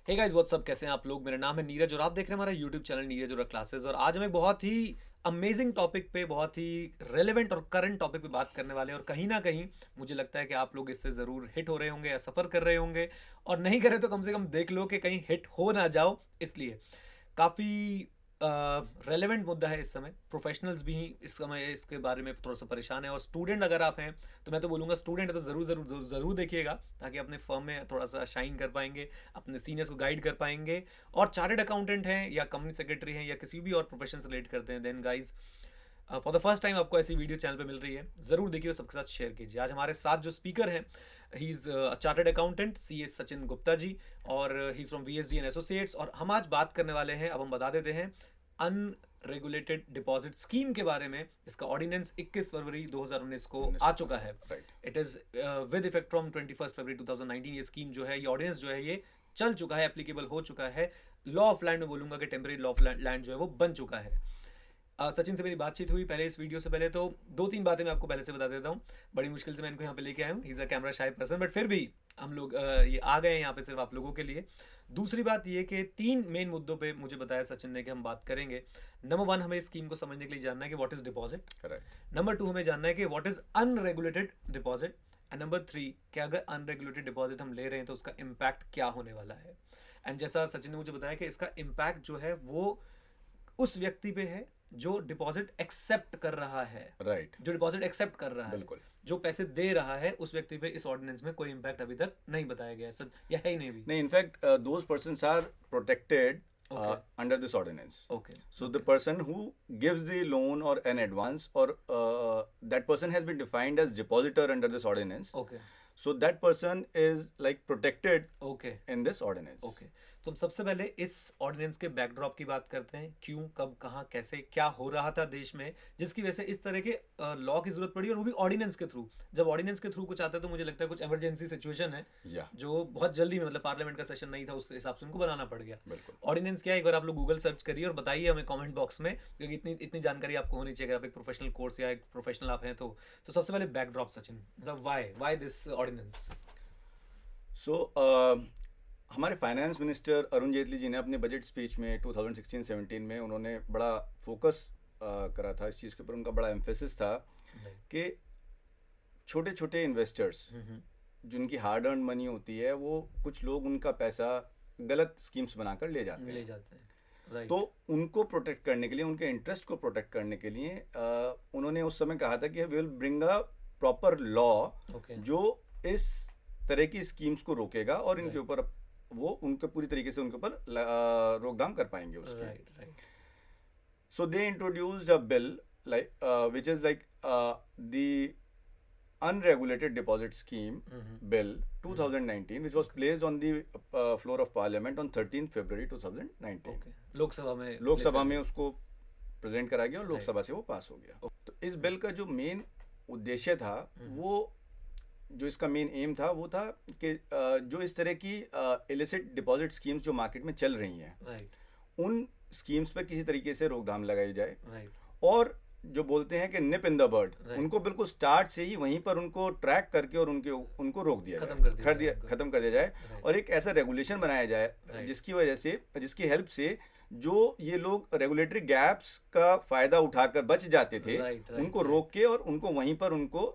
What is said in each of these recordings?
Hey guys what's up, कैसे हैं आप लोग। मेरा नाम है नीरज और आप देख रहे हैं हमारा यूट्यूब चैनल नीरज और क्लासेस। और आज हम एक बहुत ही अमेजिंग टॉपिक पे, बहुत ही रेलेवेंट और करंट टॉपिक पे बात करने वाले हैं। और कहीं ना कहीं मुझे लगता है कि आप लोग इससे ज़रूर हिट हो रहे होंगे या सफ़र कर रहे होंगे, और नहीं करें तो कम से कम देख लो कि कहीं हिट हो ना जाओ। इसलिए काफ़ी रेलेवेंट मुद्दा है इस समय। प्रोफेशनल्स भी इस समय इसके बारे में थोड़ा सा परेशान है, और स्टूडेंट अगर आप हैं तो मैं तो बोलूँगा स्टूडेंट है तो ज़रूर ज़रूर ज़रूर ज़रूर देखिएगा, ताकि अपने फर्म में थोड़ा सा शाइन कर पाएंगे, अपने सीनियर्स को गाइड कर पाएंगे। और चार्टर्ड अकाउंटेंट हैं या कंपनी सेक्रेटरी हैं या किसी भी और प्रोफेशन से रिलेट करते हैं, then guys for the first time आपको ऐसी वीडियो चैनल पे मिल रही है, ज़रूर देखिए और सबके साथ शेयर कीजिए। आज हमारे साथ जो स्पीकर हैं, he is chartered accountant C S Sachin Gupta ji, और he is from V S D and associates. और हम आज बात करने वाले हैं, अब हम बता देते हैं, अनरेगुलेटेड डिपॉजिट स्कीम के बारे में। इसका ऑर्डिनेंस 21 फरवरी 2019 को आ चुका है। It is with effect from 21 फरवरी 2019। ये स्कीम जो है, ये ऑर्डिनेंस जो है, ये चल चुका है, एप्लीकेबल हो चुका है। लॉ ऑफ लैंड में बोलूँगा कि टेम्पररी लॉ ऑफ लैंड जो है वो बन चुका है। सचिन से मेरी बातचीत हुई पहले इस वीडियो से पहले, तो दो तीन बातें मैं आपको पहले से बता देता हूँ। बड़ी मुश्किल से मैं इनको यहाँ पे लेके आया हूँ, he is a camera shy person, but फिर भी हम लोग ये आ गए हैं यहाँ पे सिर्फ आप लोगों के लिए। दूसरी बात ये कि तीन मेन मुद्दों पे मुझे बताया सचिन ने कि हम बात करेंगे। नंबर वन, हमें इस स्कीम को समझने के लिए जानना है कि what is deposit. Number two, हमें जानना है कि what is unregulated deposit. And number three, कि अगर अनरेगुलेटेड डिपॉजिट हम ले रहे हैं तो उसका इम्पैक्ट क्या होने वाला है। एंड जैसा सचिन ने मुझे बताया कि इसका इम्पैक्ट जो है वो उस व्यक्ति पे है जो डिपॉजिट एक्सेप्ट कर रहा है। जो डिपॉजिट एक्सेप्ट कर रहा है, जो पैसे दे रहा है, उस व्यक्ति पे इस ऑर्डिनेंस में कोई इम्पैक्ट अभी तक नहीं बताया गया है सर, या है ही नहीं भी। No, in fact, those persons are protected Okay. under this ordinance. Okay. So the person who gives the loan or an advance, or that person has been defined as depositor under this ordinance. Okay. So that person is like protected Okay. in this ordinance. Okay. तो हम सबसे पहले इस ordinance के backdrop की बात करते हैं। क्यों, कब, कहाँ, कैसे, क्या हो रहा था देश में, जिसकी वजह से इस तरह के लॉ की जरूरत पड़ी, और वो भी ऑर्डिनेंस के थ्रू। जब ऑर्डिनेंस के थ्रू कुछ आता है तो मुझे लगता है कुछ इमरजेंसी सिचुएशन है, जो बहुत जल्दी में, मतलब पार्लियामेंट का सेशन नहीं था, उस हिसाब से उनको बनाना पड़ गया। ऑर्डिनेंस क्या है, एक बार आप लोग गूगल सर्च करिए और बताइए हमें कॉमेंट बॉक्स में, क्योंकि इतनी जानकारी आपको होनी चाहिए अगर आप एक प्रोफेशनल कोर्स या एक प्रोफेशनल आप हैं तो। सबसे पहले बैकड्रॉप सचिन, मतलब वाई दिस ऑर्डिनेंस। सो हमारे फाइनेंस मिनिस्टर अरुण जेटली जी ने अपने बजट स्पीच में 2016-17 में उन्होंने बड़ा फोकस करा था इस चीज़ के ऊपर। उनका बड़ा एम्फेसिस था कि छोटे छोटे इन्वेस्टर्स जिनकी हार्ड अर्न मनी होती है, वो कुछ लोग उनका पैसा गलत स्कीम्स बनाकर ले जाते हैं। तो उनको प्रोटेक्ट करने के लिए, उनके इंटरेस्ट को प्रोटेक्ट करने के लिए उन्होंने उस समय कहा था कि we will bring a proper law जो इस तरह की स्कीम्स को रोकेगा और इनके ऊपर वो उनके पूरी तरीके से उनके ऊपर रोकथाम कर पाएंगे उसकी। So they introduced a bill like which is like the unregulated deposit scheme bill 2019, which was placed on the floor of parliament on 13th February 2019. Lok Sabha में उसको प्रेजेंट करा गया और लोकसभा से वो पास हो गया। तो इस बिल का जो मेन उद्देश्य था, वो जो इसका मेन एम था, वो था कि जो इस तरह की इलिसिट डिपॉजिट स्कीम्स जो मार्केट में चल रही हैं, उन स्कीम्स पर किसी तरीके से रोकथाम लगाई जाए। और जो बोलते हैं कि निप इन द बर्ड, उनको बिल्कुल स्टार्ट से ही वहीं पर उनको ट्रैक करके और उनको रोक दिया जाए, खत्म कर दिया जाए। और एक ऐसा रेगुलेशन बनाया जाए जिसकी वजह से, जिसकी हेल्प से जो ये लोग रेगुलेटरी गैप्स का फायदा उठाकर बच जाते थे, उनको रोक के और उनको वहीं पर उनको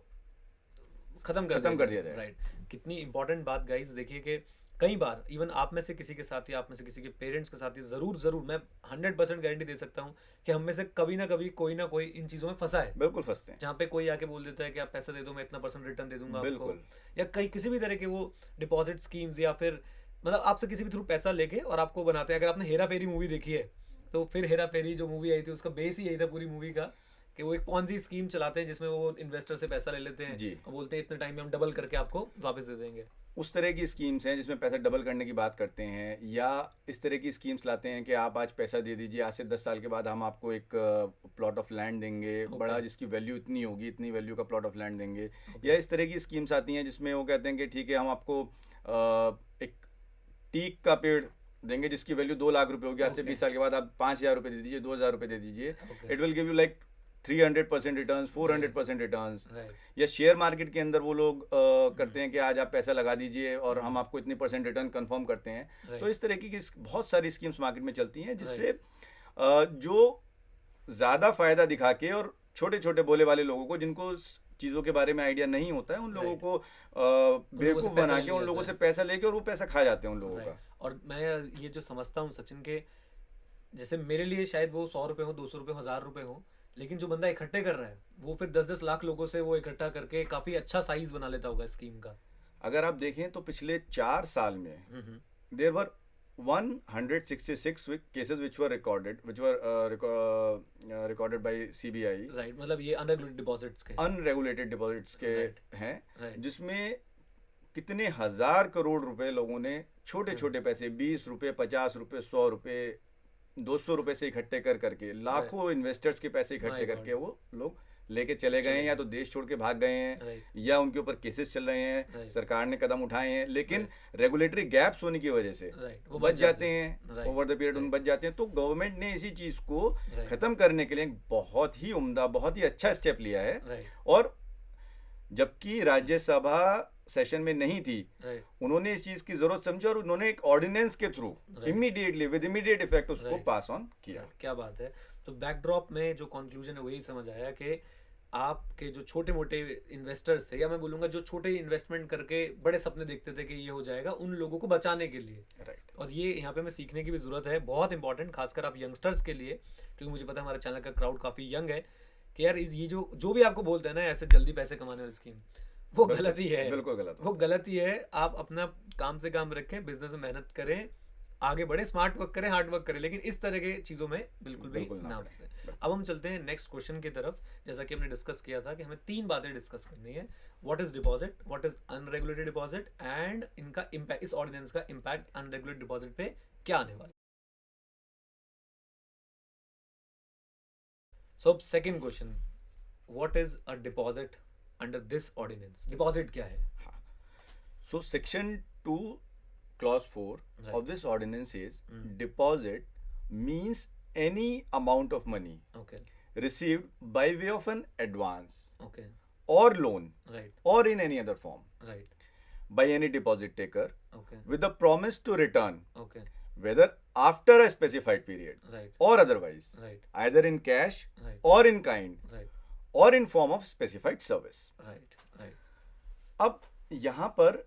खत्म कर दिया जाए। कितनी इंपॉर्टेंट बात गाइस, देखिए कि कई बार इवन आप में से किसी के साथ या आप में से किसी के पेरेंट्स के साथ, ज़रूर मैं 100% गारंटी दे सकता हूँ कि हम में से कभी ना कभी कोई ना कोई इन चीज़ों में फंसा है। बिल्कुल फंसते हैं, जहाँ पे कोई आके बोल देता है कि आप पैसा दे दो, मैं इतना % रिटर्न दे दूंगा आपको, या कई किसी भी तरह के वो डिपॉजिट स्कीम्स, या फिर मतलब आपसे किसी भी थ्रू पैसा लेके और आपको बनाते हैं। अगर आपने हेरा फेरी मूवी देखी है तो फिर हेरा फेरी जो मूवी आई थी, उसका बेस ही यही था पूरी मूवी का, कि वो एक पॉन्जी स्कीम चलाते हैं जिसमें वो इन्वेस्टर से पैसा ले लेते हैं और बोलते हैं इतने टाइम में हम डबल करके आपको वापस दे देंगे। उस तरह की स्कीम्स हैं जिसमें पैसा डबल करने की बात करते हैं, या इस तरह की स्कीम्स लाते हैं कि आप आज पैसा दे दीजिए, आज से 10 साल के बाद हम आपको एक प्लॉट ऑफ लैंड देंगे बड़ा, जिसकी वैल्यू इतनी होगी, इतनी वैल्यू का प्लॉट ऑफ लैंड देंगे। या इस तरह की स्कीम्स आती हैं जिसमें वो कहते हैं कि ठीक है, हम आपको एक टीक का पेड़ देंगे जिसकी वैल्यू 2 लाख रुपए होगी, आज से 20 साल के बाद आप 5,000 रुपये दे दीजिए, 2,000 रुपये दे दीजिए, it will give you like 300% returns, 400% returns, right या शेयर मार्केट के अंदर वो लोग करते हैं कि आज आप पैसा लगा दीजिए और हम आपको इतनी परसेंट रिटर्न कंफर्म करते हैं। तो राइट इस तरह की बहुत सारी स्कीम्स मार्केट में चलती हैं जिससे राइट जो ज़्यादा फायदा दिखा के और छोटे छोटे भोले वाले लोगों को जिनको चीज़ों के बारे में आइडिया नहीं होता है उन लोगों राइट को उन लोगों से बेवकूफ़ पैसा बना ले के लिया उन लोगों जाता से है। पैसा लेके और वो पैसा खा जाते हैं उन लोगों राइट का। और मैं ये जो समझता हूँ सचिन के, जैसे मेरे लिए शायद वो 100 रुपए हो, 200 रुपए, 1000 रुपए हो, लेकिन जो बंदा इकट्ठे कर रहा है वो फिर 10-10 लाख लोगों से वो इकट्ठा करके काफी अच्छा साइज बना लेता होगा स्कीम का। अगर आप देखें तो पिछले 4 साल में हम्म देर वर 166 cases which were recorded by CBI, right, मतलब ये अनरेगुलेटेड डिपॉजिट्स के। अनरेगुलेटेड डिपॉजिट्स के राइट हैं, राइट जिसमें कितने हजार करोड़ रुपए लोगों ने छोटे छोटे पैसे 20 रुपए, 50 रुपए, 100 रुपए, 200 रुपए से इकट्ठे कर करके लाखों इन्वेस्टर्स के पैसे माय इकट्ठे गॉड करके वो लोग लेके चले गए चले हैं, या गए। तो देश छोड़ के भाग गए हैं राइट या उनके ऊपर केसेस चल रहे हैं, राइट सरकार ने कदम उठाए हैं, लेकिन राइट रेगुलेटरी गैप्स होने की वजह से राइट वो बच बच जाते जाते हैं। हैं, राइट ओवर द पीरियड उन राइट बच जाते हैं। तो गवर्नमेंट ने इसी चीज़ को राइट ख़त्म करने के लिए एक बहुत ही उम्दा, बहुत ही अच्छा स्टेप लिया है। राइट और जबकि राज्यसभा सेशन में नहीं थी, राइट उन्होंने इस चीज़ की ज़रूरत समझी और उन्होंने एक ऑर्डिनेंस के through right immediately with immediate effect उसको राइट पास ऑन किया। राइट क्या बात है। तो बैकड्रॉप में जो कंक्लूजन है वही समझ आया कि आपके जो छोटे मोटे इन्वेस्टर्स थे, या मैं बोलूंगा जो छोटे इन्वेस्टमेंट करके बड़े सपने देखते थे कि ये हो जाएगा, उन लोगों को बचाने के लिए। राइट। और ये यहाँ पे हमें सीखने की भी ज़रूरत है, बहुत इंपॉर्टेंट, खासकर आप यंगस्टर्स के लिए, क्योंकि मुझे पता है हमारे चैनल का क्राउड काफ़ी यंग है, कि यार ये जो जो भी आपको बोलते हैं ना ऐसे जल्दी पैसे कमाने वाली स्कीम, वो गलत ही है, बिल्कुल गलत वो गलत ही है। आप अपना काम से काम रखें, बिजनेस में मेहनत करें, आगे बढ़े, स्मार्ट वर्क करें, हार्ड वर्क करें, लेकिन इस तरह के चीज़ों में बिल्कुल भी बिल्कुल ना ना पड़े। फंसे। अब हम चलते हैं नेक्स्ट क्वेश्चन की तरफ। जैसा कि हमने डिस्कस किया था कि हमें 3 बातें डिस्कस करनी है, what is deposit, what is unregulated deposit, and इनका इम्पैक्ट, इस ऑर्डिनेंस का इम्पैक्ट अनरेगुलेटेड डिपॉजिट पे क्या आने वाला। So second question, what is a deposit under this ordinance, deposit क्या है। हाँ, so section 2 clause 4 Right. of this ordinance is Hmm. deposit means any amount of money okay received by way of an advance okay or loan right or in any other form right by any deposit taker okay with the promise to return okay whether after a specified period right or otherwise right either in cash right or in kind right or in form of specified service। Right right अब यहाँ पर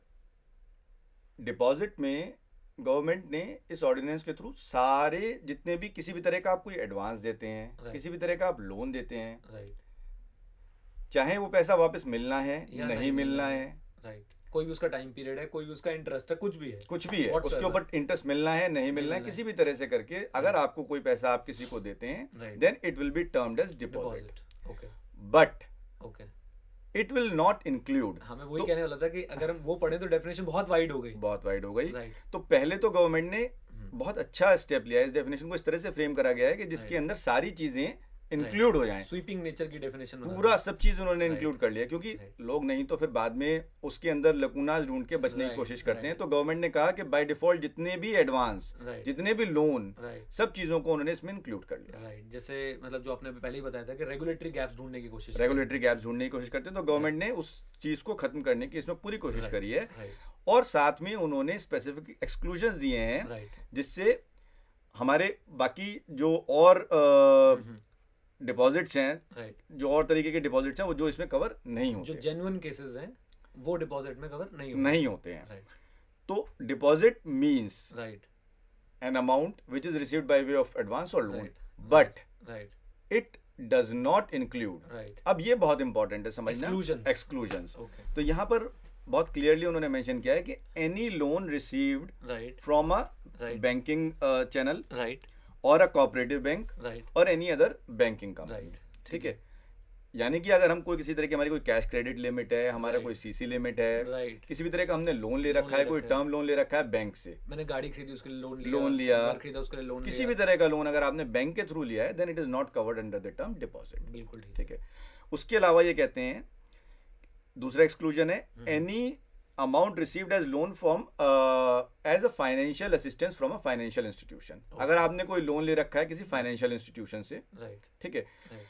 deposit में government ने इस ordinance के through सारे जितने भी किसी भी तरह का आप कोई एडवांस देते हैं, Right. किसी भी तरह का आप लोन देते हैं, राइट चाहे वो पैसा वापस मिलना है या नहीं मिलना है, राइट, कोई भी उसका टाइम पीरियड है, कोई भी उसका इंटरेस्ट है, कुछ भी है, कुछ भी है, Whatsoever. उसके ऊपर इंटरेस्ट मिलना है नहीं मिलना है, मिलना है। किसी भी तरह से करके अगर आपको कोई पैसा आप किसी को देते हैं right, then it will be termed as deposit, deposit, okay but okay. It will not include, हाँ मैं वही तो कहने वाला था कि अगर हम वो पढ़े तो डेफिनेशन बहुत वाइड हो गई। बहुत वाइड हो गई। राइट तो पहले तो गवर्नमेंट ने बहुत अच्छा स्टेप लिया है, इस डेफिनेशन को इस तरह से फ्रेम करा गया है कि जिसके Right. अंदर सारी चीजें इंक्लूड हो जाएं, स्वीपिंग नेचर की डेफिनेशन पूरा सब चीज उन्होंने Right. इंक्लूड कर लिया, क्योंकि Right. लोग नहीं तो फिर बाद में उसके अंदर लकुनाज ढूंढ के बचने की Right, कोशिश करते हैं। right. तो गवर्नमेंट ने कहा कि बाय डिफॉल्ट जितने भी एडवांस, राइट जितने भी लोन, राइट सब चीजों को उन्होंने इसमें इंक्लूड कर लिया। राइट, जैसे मतलब जो आपने पहले ही बताया था कि रेगुलेटरी गैप्स ढूंढने की कोशिश रेगुलेटरी गैप्स ढूंढने की कोशिश करते हैं, तो गवर्नमेंट ने उस चीज को खत्म करने की इसमें पूरी कोशिश Right. करी है, राइट और साथ में उन्होंने स्पेसिफिक एक्सक्लूजन्स दिए हैं राइट जिससे हमारे बाकी जो और डिपॉजिट्स हैं, राइट, जो और तरीके के डिपॉजिट्स हैं, वो जो इसमें कवर नहीं जो होते, जेन्युइन केसेस हैं वो डिपॉजिट में कवर नहीं होते। नहीं होते हैं। राइट तो deposit means right an amount which is received by way of advance or loan, Right. But right it does not include, right अब ये बहुत इंपॉर्टेंट है समझना, Exclusions. एक्सक्लूजन्स। ओके तो यहाँ पर बहुत क्लियरली उन्होंने मेंशन किया है कि any loan received right from a right banking channel right और अ कोऑपरेटिव बैंक राइट और any other banking company, right ठीक है। यानी कि अगर हम कोई किसी तरह की हमारी कोई कैश क्रेडिट लिमिट है, हमारा Right. कोई सीसी लिमिट है, राइट, किसी भी तरह का हमने लोन ले लोन रखा ले है, कोई रखा है। टर्म लोन ले रखा है बैंक से, मैंने गाड़ी खरीदी उसके लिए लोन लोन लिया, घर खरीदा उसके लिए लोन किसी लिया। भी तरह का लोन अगर आपने बैंक के थ्रू लिया है then it is not covered under the term deposit, बिल्कुल ठीक ठीक है। उसके अलावा ये कहते हैं, दूसरा एक्सक्लूजन है any amount received as loan from as a financial assistance from a financial institution. Okay. अगर आपने कोई लोन ले रखा है किसी फाइनेंशियल इंस्टीट्यूशन से, राइट ठीक है, राइट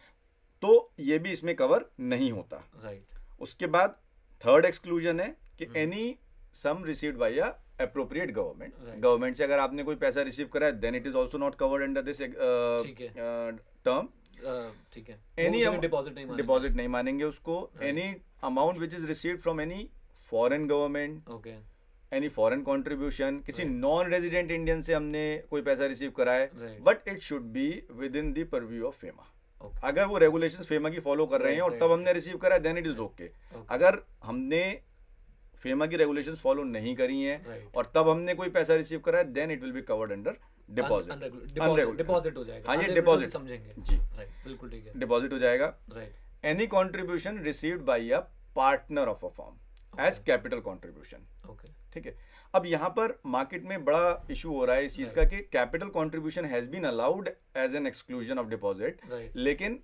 तो ये भी इसमें कवर नहीं होता। राइट। उसके बाद थर्ड एक्सक्लूजन है कि hmm. Any sum received by a appropriate government, Right. Government से अगर आपने कोई पैसा रिसीव करा है then it is also not covered under this ठीक है। टर्म। ठीक है, वो एनी उसे डिपॉजिट नहीं मानेंगे। डिपॉजिट नहीं मानेंगे उसको। Right. Any amount which is received from any foreign government, okay. Any foreign contribution, किसी Right. नॉन रेजिडेंट इंडियन से हमने कोई पैसा रिसीव करा है, Right. But it should be with in the purview of FEMA. Okay. अगर वो regulations FEMA की फॉलो कर रहे हैं Right, और right, तब हमने रिसीव करा है then it is okay. Okay. अगर हमने फेमा की रेगुलेशंस फॉलो नहीं करी हैं Right. और तब हमने कोई पैसा रिसीव करा है then it will be covered under deposit. Deposit हो जाएगा। हाँ, ये Unregulated डिपॉजिट भी समझेंगे। जी, राइट, बिल्कुल ठीक है। डिपॉजिट हो जाएगा। Right. Any contribution received by a partner of a firm as capital contribution. Okay. ठीक है। अब यहाँ पर मार्केट में बड़ा इशू हो रहा है इस चीज का कि capital contribution has been allowed as an exclusion of deposit, right. लेकिन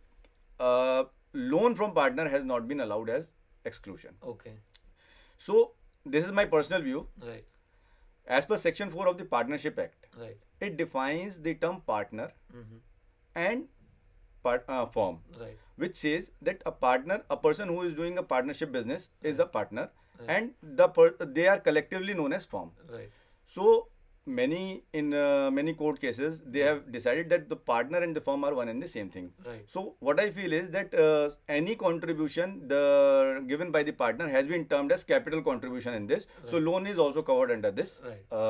loan from partner has not been allowed as exclusion. Okay. So this is my personal view. Right. As per section 4 of the partnership act, right. it defines the term partner hmm. and firm, right. which says that a partner, a person who is doing a partnership business is a partner, Right. and they are collectively known as firm. Right. So many court cases they have decided that the partner and the firm are one and the same thing. Right. So what I feel is that any contribution given by the partner has been termed as capital contribution in this. So Right. loan is also covered under this Right.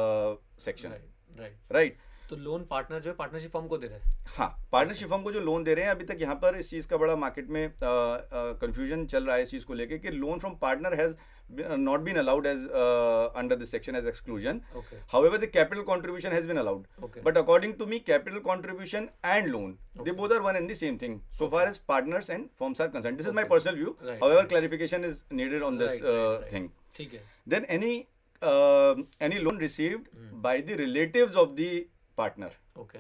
section. Right. Right. Right. तो loan partner जो है partnership firm को दे रहा है। हाँ, partnership firm को जो loan दे रहे हैं, अभी तक यहाँ पर इस चीज़ का बड़ा मार्केट में कंफ्यूजन चल रहा है इस चीज़ को लेके कि loan from partner has not been allowed as under this section as exclusion. Okay. However, the capital contribution has been allowed. Okay. But according to me, capital contribution and loan, they Okay. both are one and the same thing so far as partners and firms are concerned. This is my Okay. personal view. Right. However, Right. clarification is needed on this Right. thing. ठीक है। Then any loan received by the relatives of the partner, okay.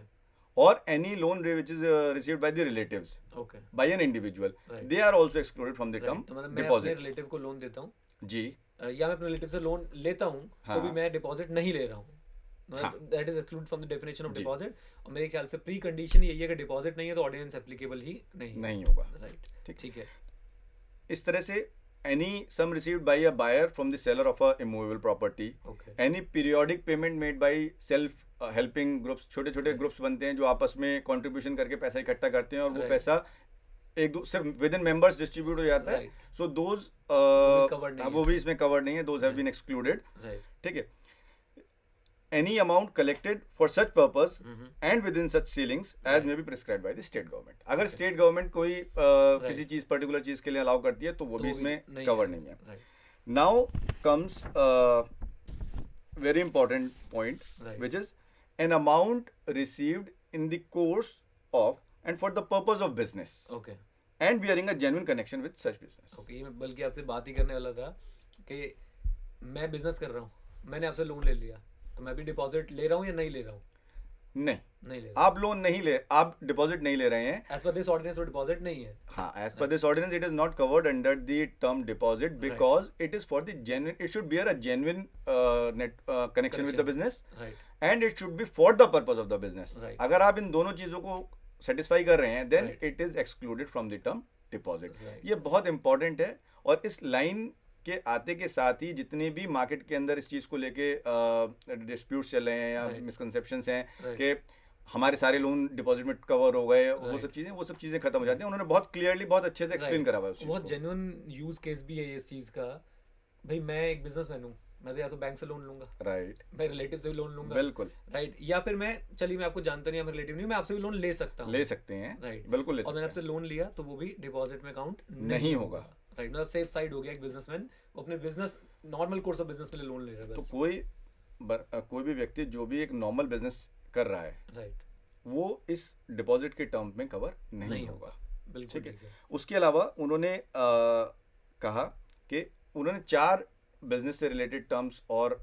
or any loan which is received by the relatives okay. by an individual, Right. they are also excluded from the term right. तो मतलब मैं अपने deposit. Relative को loan देता हूँ, जी, या मैं अपने रिलेटिव से लोन लेता हूँ, तो भी हाँ। मैं डिपॉजिट नहीं ले रहा हूँ। हाँ। That is exclude from the definition of जी। डिपॉजिट। और मेरे ख्याल से प्री कंडीशन यही है कि डिपॉजिट नहीं है तो ऑर्डिनेंस एप्लीकेबल ही नहीं नहीं होगा। राइट। ठीक। ठीक है। इस तरह से any sum received by a buyer from the seller of a immovable property, okay. any periodic payment made by self helping groups, छोटे छोटे Right. ग्रुप्स बनते हैं जो आपस में कंट्रीब्यूशन करके पैसा इकट्ठा करते हैं और वो Right. पैसा एक दूसरे विद इन मेंबर्स डिस्ट्रीब्यूट हो जाता है। Right. सो दोज covered नहीं वो है। भी इसमें कवर्ड नहीं है, those have Right. Been excluded. Right. ठीक है। Any amount collected for such purpose hmm. And within such ceilings as Right. May be prescribe by the state government. अगर स्टेट गवर्नमेंट कोई किसी चीज पर्टिकुलर चीज के लिए अलाउ करती है तो वो भी इसमें कवर नहीं है। Right. Now comes very important point, Right. which is an amount received in the course of and for the purpose of business okay. and bearing a genuine connection with such business. Okay, मैं बल्कि आपसे बात ही करने वाला था कि मैं business कर रहा हूँ, मैंने आपसे लोन ले लिया, तो मैं भी डिपॉजिट ले रहा हूँ या नहीं ले रहा हूँ? नहीं, नहीं ले रहा। आप लोन नहीं ले, आप डिपॉजिट नहीं ले रहे हैं। एज पर दिस ऑर्डिनेंस वो डिपॉजिट नहीं है। हाँ, as per this ordinance, it is not covered under the term deposit because it is for the genuine. It should bear a genuine connection with the business, right. and it should be for the purpose of the business. Right. अगर आप इन दोनों चीजों को satisfy कर रहे हैं then Right. it is excluded from the term deposit. Right. ये बहुत इंपॉर्टेंट है। और इस लाइन के आते के साथ ही जितने भी मार्केट के अंदर इस चीज को लेके डिस्प्यूट्स चल रहे हैं या Right. मिसकंसेप्शंस हैं Right. कि हमारे सारे लोन डिपॉजिट में कवर हो गए, वो Right. सब चीजें खत्म हो जाती हैं। उन्होंने बहुत क्लियरली बहुत अच्छे से एक्सप्लेन Right. करा हुआ है उस चीज बहुत को। जेन्युइन यूज केस भी है इस चीज का। भाई मैं एक बिजनेसमैन हूँ, मैं तो या तो बैंक से लोन लूंगा, राइट, मैं रिलेटिव से भी लोन लूंगा, बिल्कुल राइट, या फिर मैं चलिए मैं आपको जानता नहीं, मैं रिलेटिव नहीं, मैं आपसे भी लोन ले सकता हूँ, ले सकते हैं, राइट, बिल्कुल ले और मैंने सकते आपसे लोन लिया तो वो भी डिपॉजिट में काउंट नहीं होगा। राइट। मतलब सेफ साइड हो गया एक बिजनेसमैन, वो अपने business normal course of business के लिए लोन ले रहा है तो बस। कोई भी व्यक्ति जो भी एक नॉर्मल बिजनेस कर रहा है राइट। वो इस डिपॉजिट के टर्म में कवर नहीं नहीं होगा। बिल्कुल ठीक है। ठीक है। उसके अलावा उन्होंने कहा कि उन्होंने 4 बिजनेस से रिलेटेड टर्म्स और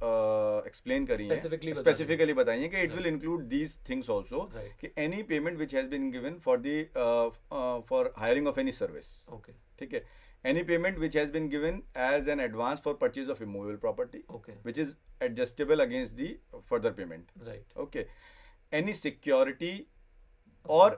एक्सप्लेन करी हैं, स्पेसिफिकली बताई हैं कि it will include these things also, Right. कि any payment which has been given for hiring of any service. Okay. ठीक है। Any payment which has been given as an advance for purchase of immovable property okay. which is adjustable against the further payment. Right. Okay. Any security or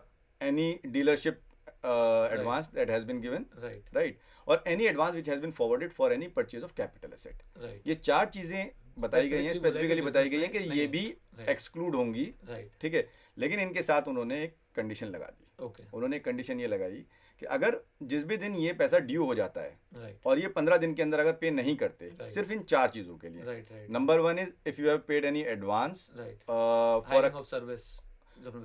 any dealership advance that has been given, Right. right? और any advance which has been forwarded for any purchase of capital asset. Right. ये चार चीजें बताई गई हैं, specifically बताई गई हैं कि ये भी Right. एक्सक्लूड होंगी, Right. ठीक है। लेकिन इनके साथ उन्होंने एक कंडीशन लगा दी। Okay. उन्होंने एक कंडीशन ये लगाई कि अगर जिस भी दिन ये पैसा ड्यू हो जाता है Right. और ये 15 दिन के अंदर अगर पे नहीं करते, Right. सिर्फ इन चार चीजों के लिए। Right. Right. Number one is if you have paid any advance Right. For Hiring of service.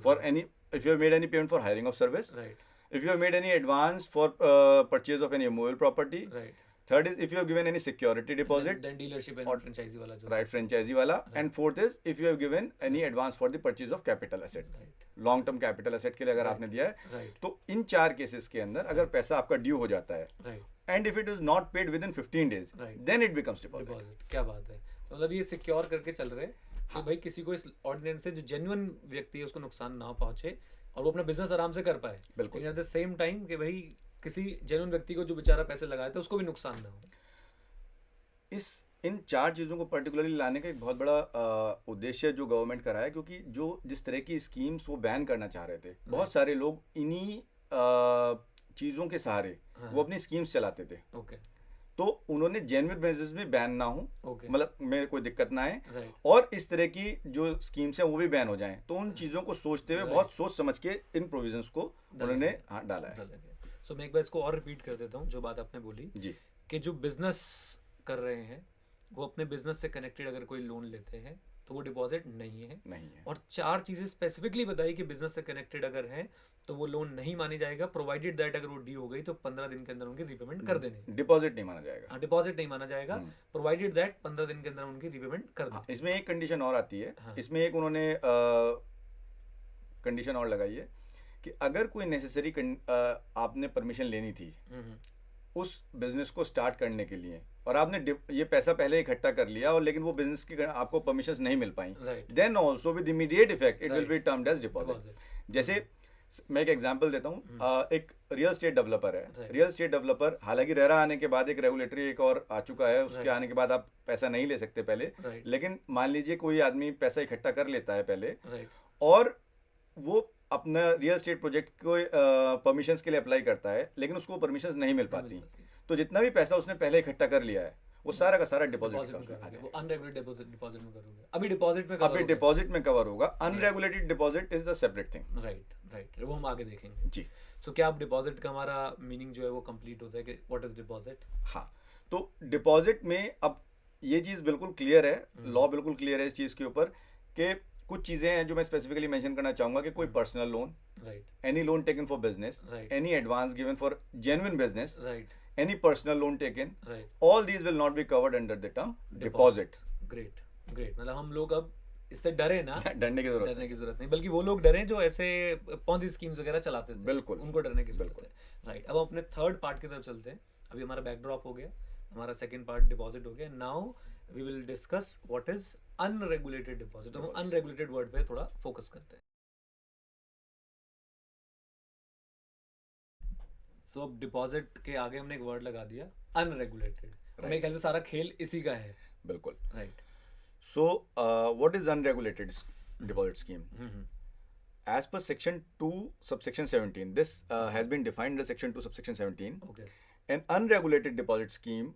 for any, if you have made any payment for hiring of service, Right. if you have made any advance for purchase of any movable property, Right. third is if you have given any security deposit, Then dealership and or- franchisee वाला जो. right, franchisee wala, and fourth is if you have given any advance for the purchase of capital asset, Right. long term capital asset के लिए अगर Right. आपने दिया है, Right. तो इन चार केसेस के अंदर अगर पैसा आपका ड्यू हो जाता है Right. and if it is not paid within 15 days, Right. then it becomes deposit. Deposit, क्या बात है। तो मतलब ये सिक्योर करके चल रहे हैं कि भाई किसी को इस ऑर्डिनेंस से जो जेन्युइन व्यक्ति है उसको नुकसान ना पहुंचे और वो अपना बिजनेस आराम से कर पाए, बिल्कुल। लेकिन एट द सेम टाइम कि भाई किसी जेन्युइन व्यक्ति को जो बेचारा पैसे लगाए थे उसको भी नुकसान ना हो। इन चार चीज़ों को पर्टिकुलरली लाने का एक बहुत बड़ा उद्देश्य जो गवर्नमेंट का रहा है, क्योंकि जो जिस तरह की स्कीम्स वो बैन करना चाह रहे थे, बहुत सारे लोग इन्हीं चीज़ों के सहारे वो अपनी स्कीम्स चलाते थे। ओके। तो उन्होंने जेन्युइन बेसिस में बैन ना हो, ओके। मतलब में कोई दिक्कत ना आए, राइट। और इस तरह की जो स्कीम्स हैं वो भी बैन हो जाएं, तो उन चीज़ों को सोचते हुए Right. बहुत सोच समझ के इन प्रोविजंस को उन्होंने डाला है। सो मैं एक बार इसको और रिपीट कर देता हूँ जो बात आपने बोली जी। कि जो बिजनेस कर रहे हैं वो अपने बिजनेस से कनेक्टेड अगर कोई लोन लेते हैं तो वो डिपॉजिट नहीं है। नहीं है। और चार चीजें स्पेसिफिकली बताई कि बिजनेस से कनेक्टेड अगर है तो वो लोन नहीं मानी जाएगा, प्रोवाइडेड दैट अगर वो ड्यू हो गई तो 15 दिन के अंदर उनकी रीपेमेंट कर देनी। डिपॉजिट नहीं माना जाएगा। हाँ, डिपॉजिट नहीं माना जाएगा, प्रोवाइडेड दैट 15 दिन के अंदर उनकी रीपेमेंट कर देनी। इसमें एक कंडीशन और आती है। हाँ। इसमें एक उन्होंने कंडीशन और लगाई है कि अगर कोई नेसेसरी आपने परमिशन लेनी थी उस बिजनेस को स्टार्ट करने के लिए और आपने ये पैसा पहले इकट्ठा कर लिया और लेकिन वो बिजनेस की आपको परमिशंस नहीं मिल पाई, right. Then also with immediate effect it will Right. Be termed as deposit. जैसे मैं एक एग्जांपल देता हूँ, एक रियल स्टेट डेवलपर है। Right. रियल स्टेट डेवलपर, हालांकि रेरा आने के बाद एक रेगुलेटरी एक और आ चुका है, उसके Right. आने के बाद आप पैसा नहीं ले सकते पहले, राइट। लेकिन मान लीजिए कोई आदमी पैसा इकट्ठा कर लेता है पहले राइट। और वो अपना रियल स्टेट प्रोजेक्ट को परमिशंस के लिए अप्लाई करता है, लेकिन उसको परमिशंस नहीं मिल पाती, तो जितना भी पैसा उसने पहले इकट्ठा कर लिया है वो सारा का सारा डिपॉजिट डिपॉजिट में में आ करोगे, जाएगा। वो अनरेगुलेटेड डिपॉजिट में करोगे। अभी डिपॉजिट में अभी डिपॉजिट में कवर होगा, unregulated deposit is the separate thing. Right. Right, वो हम आगे देखेंगे। जी। सो क्या आप डिपॉजिट का हमारा मीनिंग जो है वो कंप्लीट होता है कि व्हाट इज डिपॉजिट? हाँ, तो डिपॉजिट में अब ये चीज़ बिल्कुल क्लियर है, लॉ बिल्कुल क्लियर है इस चीज़ के ऊपर कि कुछ चीज़ें हैं जो मैं स्पेसिफिकली मेंशन करना चाहूँगा कि कोई personal loan, right. Any loan taken for business, Right. Any advance given for genuine business, right. any personal loan taken, right. all these will not be covered under the term deposit. Great. Great, मतलब हम लोग अब इससे डरे ना, डरने की जरूरत डरने नहीं। की जरूरत नहीं, बल्कि वो लोग डरे जो ऐसे पॉन्जी स्कीम्स वगैरह चलाते थे, बिल्कुल। उनको डरने की जरूरत है। राइट। अब हम अपने थर्ड पार्ट की तरफ चलते हैं। अभी हमारा बैकड्रॉप हो गया, हमारा सेकंड पार्ट डिपॉजिट हो गया। Now we will discuss what is unregulated deposit. हम अनरेगुलेटेड वर्ड पे थोड़ा फोकस करते हैं। सो अब डिपॉजिट के आगे हमने एक वर्ड लगा दिया, अनरेगुलेटेड। मेरे ख्याल से सारा खेल इसी का है। बिल्कुल। Right. So, what is unregulated deposit scheme? As per Section 2, subsection 17, this has been defined under Section 2, subsection 17. Okay. An unregulated deposit scheme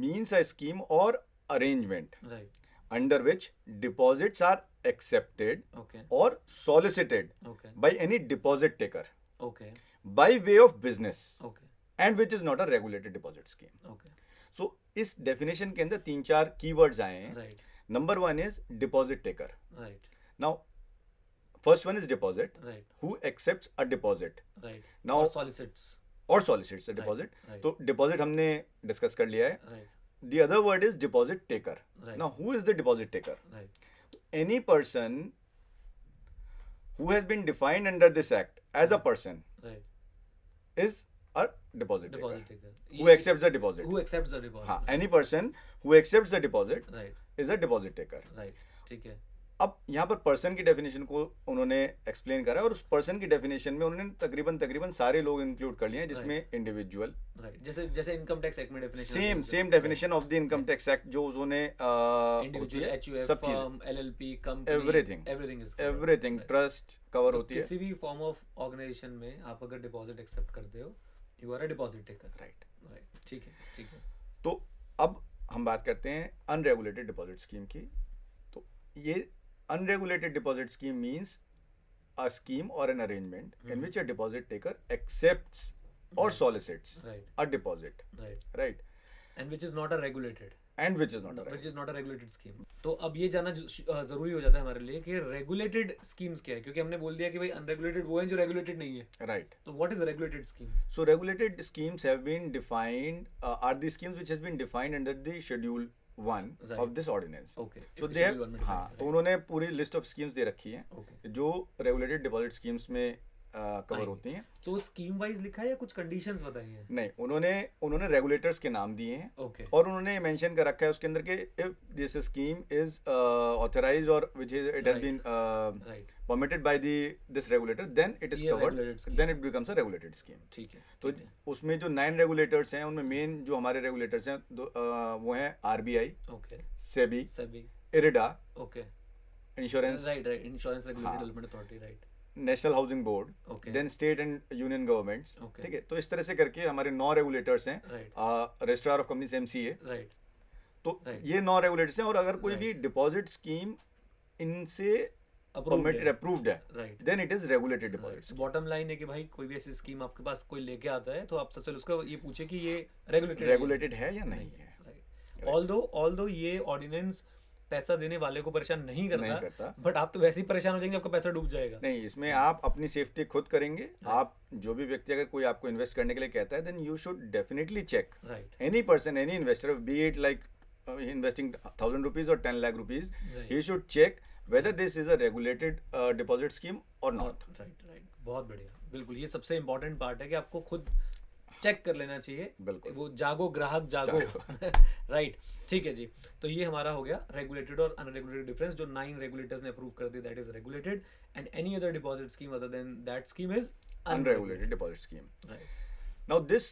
means a scheme or arrangement right. under which deposits are accepted okay. or solicited okay. by any deposit taker okay. by way of business okay. and which is not a regulated deposit scheme. Okay. So, इस definition के अंदर 3-4 keywords आए हैं. Right. Number one is deposit taker. Right. Now, first one is deposit, right. who accepts a deposit right. Now- और solicits। or solicits a deposit. right. तो deposit हमने discuss कर लिया है. Right. The other word is deposit taker. Right. Now, who is the deposit taker? Right. Any person who has been defined under this act as a person right. is a deposit taker. Deposit taker. Who accepts the deposit. Who accepts the deposit? हाँ, any person who accepts the deposit right. is a deposit taker. Right. ठीक है। अब यहाँ पर person की definition को उन्होंने explain करा और उस पर्सन की डेफिनेशन में उन्होंने तकरीबन सारे लोग इंक्लूड कर लिए हैं जिसमें इंडिविजुअल राइट, जैसे जैसे इनकम टैक्स एक्ट में definition same definition of the income tax act जो उन्होंने होती इंडिविजुअल, है एचयूएफ, सब चीजें firm, LLP, company, everything everything is everything trust cover होती है किसी भी फॉर्म ऑफ ऑर्गेनाइजेशन में आप अगर डिपॉजिट एक्सेप्ट करते हो, you are a deposit taker. Right. Right, ठीक है, ठीक है। तो अब हम बात करते हैं अनरेगुलेटेड डिपॉजिट स्कीम की। तो ये unregulated deposit scheme means a scheme or an arrangement in which a deposit taker accepts or solicits Right, a deposit, right. right, And which is not a regulated, and which is not a which right. is not a regulated scheme। तो अब ये जानना जरूरी हो जाता है हमारे लिए कि रेगुलेटेड स्कीम्स क्या है, क्योंकि हमने बोल दिया कि भाई अनरेगुलेटेड वो है जो रेगुलेटेड नहीं है। Right. तो what is regulated scheme? So regulated schemes have been defined, are the schemes which has been defined under the Schedule 1 Right. of this ordinance. Okay, So they have, हाँ, तो उन्होंने पूरी लिस्ट ऑफ स्कीम्स दे रखी हैं okay. जो regulated deposit schemes में cover आएंगी। होती हैं। तो स्कीम वाइज लिखा है या कुछ कंडीशंस बताई हैं? नहीं, उन्होंने रेगुलेटर्स के नाम दिए हैं ओके, और उन्होंने मेंशन कर रखा है उसके अंदर कि if this scheme is authorised or which is it has Right. Been right, permitted by this regulator, then it is ये covered, regulated scheme। then it becomes a regulated scheme. ठीक है। तो ठीक है, उसमें जो 9 रेगुलेटर्स हैं उनमें मेन जो हमारे रेगुलेटर्स हैं वो हैं आरबीआई, ओके, सेबी, सभी, IRDA, okay, insurance, right, right, insurance regulatory हाँ। Development authority, right, national housing board, okay, then state and union governments. Okay. ठीक है, तो इस तरह से करके हमारे 9 रेगुलेटर्स हैं, right, registrar of companies MCA. Right, तो Right. ये 9 रेगुलेटर्स हैं और अगर कोई Right. भी डिपॉजिट स्कीम इनसे अप्रूव्ड परमिटेड है, अप्रूव्ड है, right. Then it is regulated deposit. Bottom line है कि भाई कोई भी ऐसी स्कीम आपके पास कोई लेके आता है तो आप सबसे उसका ये पूछे कि ये रेगुलेटेड है या नहीं है। राइट। ऑल्दो ये ऑर्डिनेंस पैसा देने वाले को परेशान नहीं नहीं करता। बट आप तो वैसे ही परेशान हो जाएंगे, आपका पैसा डूब जाएगा। नहीं, इसमें आप अपनी सेफ्टी खुद करेंगे। आप जो भी व्यक्ति अगर कोई आपको इन्वेस्ट करने के लिए कहता है, then you should definitely check right, any person, any investor, be it like investing 1000 rupees और 10 lakh rupees, he should check whether this is a regulated deposit scheme or not. Right, right, बहुत बढ़िया। बिल्कुल, ये सबसे इम्पोर्टेंट पार्ट है कि आपको खुद चेक कर लेना चाहिए। बिल्कुल। वो जागो ग्राहक जागो। राइट, ठीक है जी। तो ये हमारा हो गया रेगुलेटेड और अनरेगुलेटेड डिफरेंस, जो 9 रेगुलेटर्स ने अप्रूव कर दी, that is regulated, and any other deposit scheme other than that scheme is Unregulated deposit scheme. राइट। Now this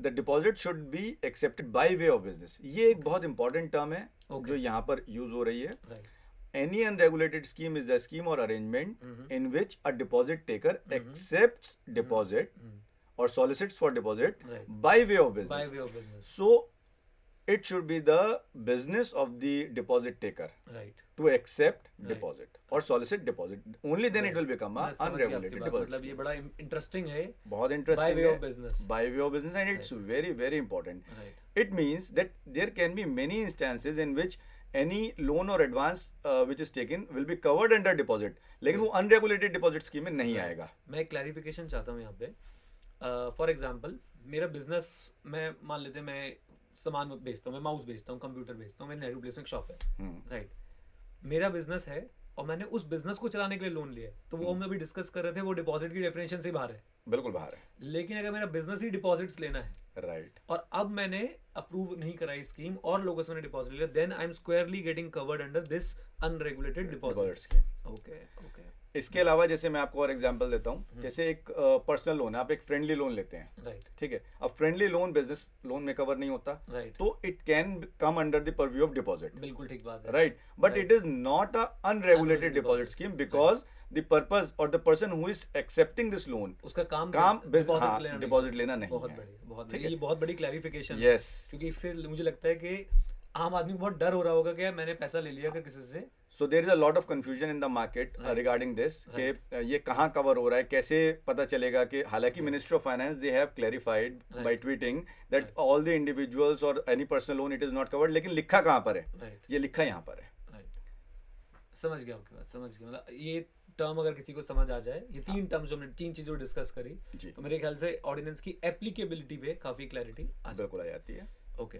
the deposit should be accepted by way of business. ये एक बहुत important term है Okay. जो यहाँ पर यूज हो रही है। Right, Any unregulated scheme is a scheme or arrangement in which a deposit taker accepts deposit or solicits for deposit Right. by way of business. Bye way of business, So it should be the business of the deposit taker right. to accept Right. deposit or solicit deposit. Only then it will become a मैं समझ गया आपकी unregulated बात, deposit मतलब ये scheme. बड़ा interesting है। बहुत बाय interesting वे है of business, by way of business, and it's very very important. Right, It means that there can be many instances in which any loan or advance which is taken will be covered under deposit, लेकिन वो unregulated deposit scheme में नहीं आएगा। मैं एक clarification चाहता हूँ यहाँ पे। फॉर एग्जांपल, मेरा बिजनेस, मैं मान लेते हैं मैं सामान बेचता हूँ, मैं माउस बेचता हूँ, कंप्यूटर बेचता हूँ, मेरी नेहरू प्लेस में एक शॉप है, राइट। मेरा बिजनेस है और मैंने उस बिजनेस को चलाने के लिए लोन लिया है, तो वो हम अभी डिस्कस कर रहे थे, वो डिपॉजिट की डेफिनेशन से बाहर है। बिल्कुल बाहर है। लेकिन अगर मेरा बिजनेस ही डिपॉजिट्स लेना है राइट। और अब मैंने अप्रूव नहीं कराई स्कीम और लोगों से मैंने डिपॉजिट लिया, then I am squarely getting covered under this unregulated deposit deposit. Scheme. Okay, okay, इसके अलावा जैसे मैं आपको और एग्जांपल देता हूँ, जैसे एक पर्सनल लोन है, आप एक फ्रेंडली लोन लेते हैं, राइट, ठीक है। अब फ्रेंडली लोन बिजनेस लोन में कवर नहीं होता, राइट, तो it can come under the purview of deposit, बिल्कुल ठीक बात है। right, but Right. it is not a unregulated Unregulated deposit deposit. scheme because the purpose or the person who is accepting this loan उसका काम deposit हाँ, लेना नहीं। Deposit लेना नहीं बहुत है। बढ़िया, बहुत ठीक बढ़िया। है। ये बहुत बड़ी क्लैरिफिकेशन है, यस। क्योंकि इससे मुझे लगता है कि आम आदमी को बहुत डर हो रहा होगा कि यार मैंने पैसा ले लिया अगर किसी से। So there is a lot of confusion in the market regarding this कि ये कहाँ कवर हो रहा है, कैसे पता चलेगा कि हालांकि ministry of finance they have clarified by tweeting that all the individuals or any personal loan it is not covered, लेकिन लिखा कहाँ पर है? राइट, ये लिखा यहाँ पर है। राइट, समझ गया आपकी बात, समझ गया। मतलब ये टर्म अगर किसी को समझ आ जाए, ये तीन टर्म्स जो हमने तीन चीजों डिस्कस करी, जी। तो मेरे ख्याल से ऑर्डिनेंस की एप्लीकेबिलिटी पे काफी क्लैरिटी आ जाए। बिल्कुल आ जाती है। Okay,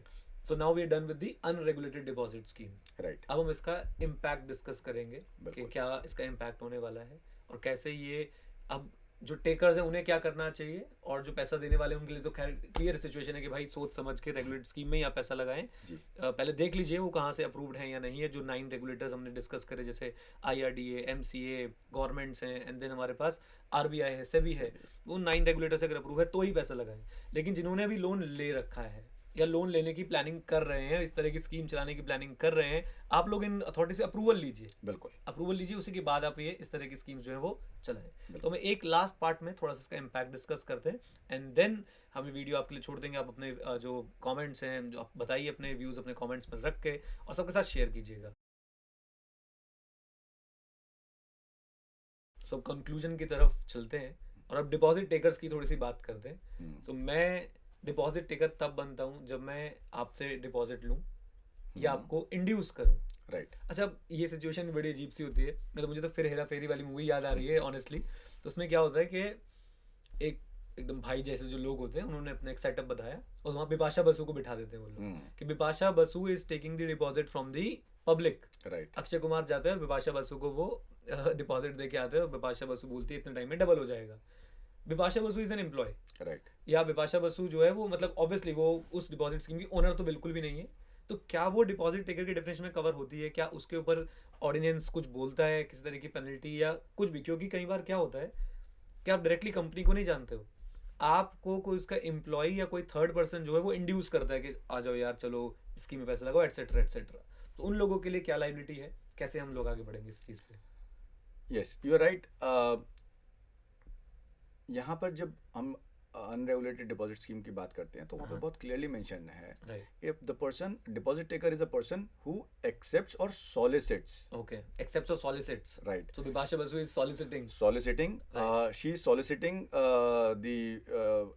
so now we are done with the unregulated deposit scheme. Right. अब हम इसका इम्पैक्ट डिस्कस करेंगे कि बिल्कुल। क्या इसका इम्पैक्ट होने वाला है और कैसे ये अब जो टेकर्स हैं उन्हें क्या करना चाहिए, और जो पैसा देने वाले हैं उनके लिए तो खैर क्लियर सिचुएशन है कि भाई सोच समझ के रेगुलेटेड स्कीम में ही आप पैसा लगाएं। जी पहले देख लीजिए वो कहाँ से अप्रूव्ड है या नहीं है। जो 9 रेगुलेटर्स हमने डिस्कस करे, जैसे IRDA, MCA, गवर्नमेंट्स हैं, एंड देन हमारे पास RBI है, सेबी है, वो 9 रेगुलेटर्स अगर अप्रूव है तो ही पैसा लगाएं। लेकिन जिन्होंने अभी लोन ले रखा है या लोन लेने की प्लानिंग कर रहे हैं, इस तरह की स्कीम चलाने की प्लानिंग कर रहे हैं, आप लोग इन अथॉरिटी से अप्रूवल लीजिए, बिल्कुल अप्रूवल लीजिए, उसी के बाद आप ये इस तरह की स्कीम्स जो है वो चलाएं। तो हमें एक लास्ट पार्ट में थोड़ा सा इसका इम्पैक्ट डिस्कस करते हैं, एंड देन हम वीडियो आपके लिए छोड़ देंगे। आप अपने जो कमेंट्स हैं, जो आप बताइए अपने व्यूज़ अपने कमेंट्स में रख के, और सबके साथ शेयर कीजिएगा। सो कंक्लूजन की तरफ चलते हैं, और अब डिपॉजिट टेकर्स की थोड़ी सी बात करते हैं। तो मैं डिपॉजिट टेकर तब बनता हूँ जब मैं आपसे डिपॉजिट लूँ या आपको इंड्यूस करूँ। राइट अच्छा, ये सिचुएशन बड़ी अजीब सी होती है। मतलब मुझे तो फिर हेरा फेरी वाली मूवी याद आ रही है ऑनेस्टली। तो उसमें क्या होता है कि एक एकदम भाई जैसे जो लोग होते हैं, उन्होंने अपना एक सेटअप बताया, और वहाँ बिपाशा बसु को बिठा देते हैं वो लोग कि Bipasha Basu is taking the deposit from the public. Right Akshay Kumar जाते हैं और बिपाशा बसु को वो डिपॉजिट दे के आते हैं, और बिपाशा बसु बोलती है इतने टाइम में डबल हो जाएगा। Bipasha Basu is an employ, right या बिपाशा बसु जो है वो, मतलब ऑब्वियसली वो उस डिपॉजिट स्कीम की ओनर तो बिल्कुल भी नहीं है। तो क्या वो डिपॉजिट टेकर की डेफिनेशन में कवर होती है? क्या उसके ऊपर ऑर्डिनेंस कुछ बोलता है, किसी तरह की पेनल्टी या कुछ भी? क्योंकि कई बार क्या होता है कि आप डायरेक्टली कंपनी को नहीं जानते हो, आपको कोई उसका एम्प्लॉय या कोई थर्ड पर्सन जो है वो इंड्यूस करता है कि आ जाओ यार चलो स्कीम में पैसा लगाओ, एटसेट्रा एटसेट्रा। तो उन लोगों के लिए क्या लाइबिलिटी है, कैसे हम लोग आगे बढ़ेंगे इस चीज़ पे? Yes you are right. यहाँ पर जब हम अनरेगुलेटेड डिपॉजिट स्कीम की बात करते हैं तो वहाँ पे बहुत क्लियरली मेंशन है right, if the person deposit taker is a person who accepts or solicits. Okay, accepts or solicits. Right so Bipasha Basu is soliciting. soliciting Right. she is soliciting the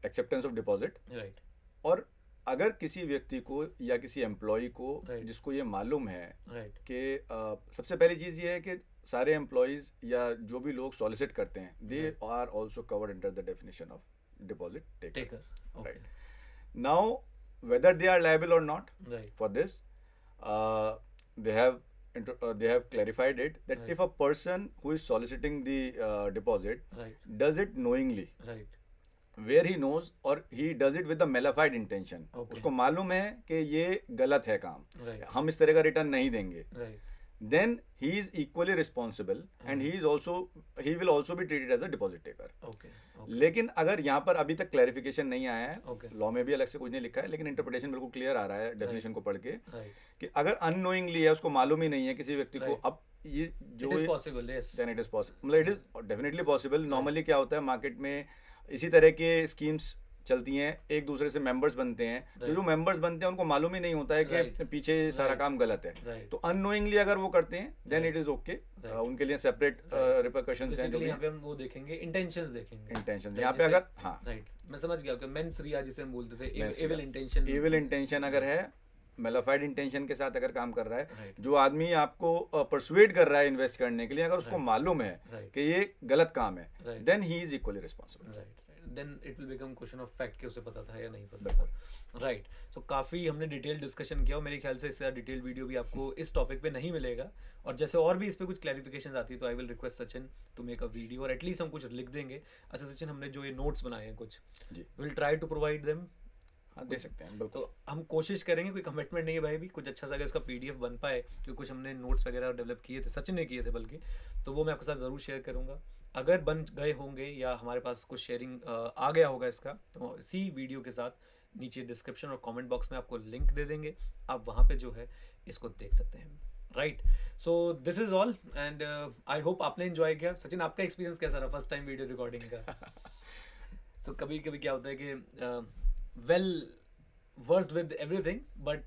acceptance of deposit। Right और अगर किसी व्यक्ति को या किसी employ को Right. जिसको ये मालूम है राइट कि सबसे पहली चीज़ ये है कि सारे एम्प्लॉयज़ या जो भी लोग सॉलिसिट करते हैं they are also covered under the definition of deposit taker. Taker, okay, Right. Now whether they are liable or not right for this, they have they have clarified it that Right. if a person who is soliciting the deposit right does it knowingly, right where he knows or he does it with the malified intention, Okay. उसको मालूम है कि ये गलत है काम, right हम इस तरह का रिटर्न नहीं देंगे, right then he is equally responsible and he will also be treated as a deposit taker। Okay लेकिन अगर यहाँ पर अभी तक क्लैरिफिकेशन नहीं आया है, Okay. लॉ में भी अलग से कुछ नहीं लिखा है, लेकिन इंटरप्रिटेशन बिल्कुल क्लियर आ रहा है डेफिनेशन को पढ़ के राइट, कि अगर अननोइंगली है, उसको मालूम ही नहीं है किसी व्यक्ति को, Right. अब ये जो it is possible, yes, then it is possible, मतलब it is definitely possible. Normally क्या होता है मार्केट में इसी तरह के स्कीम्स चलती हैं, एक दूसरे से मेंबर्स बनते हैं, Right. जो मेंबर्स बनते हैं उनको मालूम ही नहीं होता है कि Right. पीछे सारा Right. काम गलत है। राइट। तो अननोइंगली अगर वो करते हैं then Right. It is okay, Right. उनके लिए सेपरेट Right. रिपरकशंस हैं जो बेसिकली भी यहाँ पे हम वो देखेंगे, इंटेंशंस देखेंगे। इंटेंशन। Right, यहाँ पे जैसे- अगर हाँ राइट, मैं समझ गया कि मेंस रिया जिसे हम बोलते थे, Mens evil rea. Intention, evil intention अगर है, मेलाफाइड इंटेंशन के साथ अगर काम कर रहा है, राइट जो आदमी आपको परसुएड कर रहा है इन्वेस्ट करने के लिए, अगर उसको Right. मालूम है राइट कि ये गलत काम है, right then he is equally responsible. Right then it will become question of fact कि उसे पता था या नहीं पता बिल्कुल। था। राइट, सो काफ़ी हमने डिटेल डिस्कशन किया, और मेरे ख्याल से इससे डिटेल वीडियो भी आपको इस टॉपिक पे नहीं मिलेगा। और जैसे और भी इस पे कुछ क्लैरिफिकेशन आती है तो I will request Sachin to make a video, और एटलीस्ट हम कुछ लिख देंगे। अच्छा सचिन, हमने जो ये नोट्स बनाए हैं कुछ, we will try to provide them. हाँ दे सकते हैं बिल्कुल। तो हम कोशिश करेंगे, कोई कमिटमेंट नहीं है भाई भी, कुछ अच्छा सा अगर इसका PDF बन पाए, क्योंकि कुछ हमने नोट्स वगैरह डेवलप किए थे, सचिन ने किए थे बल्कि, तो वो मैं आपके साथ ज़रूर शेयर करूँगा। अगर बन गए होंगे या हमारे पास कुछ शेयरिंग आ गया होगा इसका, तो इसी वीडियो के साथ नीचे डिस्क्रिप्शन और कमेंट बॉक्स में आपको लिंक दे देंगे, आप वहाँ पे जो है इसको देख सकते हैं। Right, so this is all, and I hope आपने एंजॉय किया। सचिन, आपका एक्सपीरियंस कैसा रहा फर्स्ट टाइम वीडियो रिकॉर्डिंग का? सो कभी कभी क्या होता है कि well versed with everything, but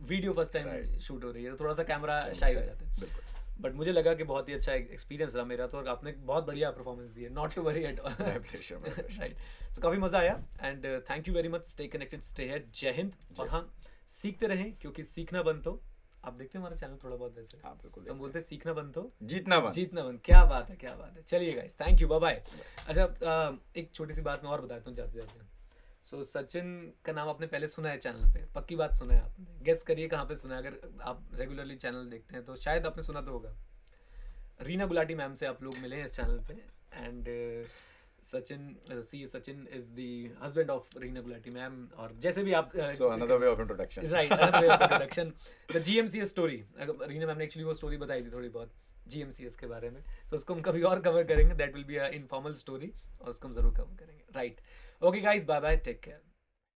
video first time Right. Shoot हो रही है तो थोड़ा सा कैमरा शाई हो जाता है। बिल्कुल। बट मुझे लगा कि बहुत ही अच्छा एक्सपीरियंस रहा मेरा तो, और आपने बहुत बढ़िया परफॉर्मेंस दी है, not to worry at all. My pleasure, my pleasure. Right, so काफ़ी मज़ा आया, and thank you very much. Stay connected, stay here, जय हिंद। और हाँ, सीखते रहें, क्योंकि सीखना बंद तो, आप देखते हैं हमारा चैनल थोड़ा बहुत ऐसे, हाँ बिल्कुल। तो हम बोलते हैं सीखना बंद तो जीतना बंद। जीतना बंद। क्या बात है, क्या बात है। चलिए guys, thank you, bye bye. अच्छा, एक छोटी सी बात मैं और बताता हूँ जाते जाते। सो सचिन का नाम आपने पहले सुना है चैनल पे, पक्की बात सुना है आपने, गेस करिए कहाँ पे सुना है। अगर आप रेगुलरली चैनल देखते हैं तो शायद आपने सुना तो होगा। रीना गुलाटी मैम से आप लोग मिले हैं इस चैनल पे, and Sachin is the husband of Reena Gulati ma'am, और जैसे भी आप So another way of introduction. right, another way of introduction. The GMCS story, Reena ma'am ने एक्चुअली वो स्टोरी बताई थी थोड़ी बहुत GMCS के बारे में, so उसको हम कभी और कवर करेंगे. That will be a informal story और उसको हम जरूर कवर करेंगे. Right. Okay guys, bye bye, take care.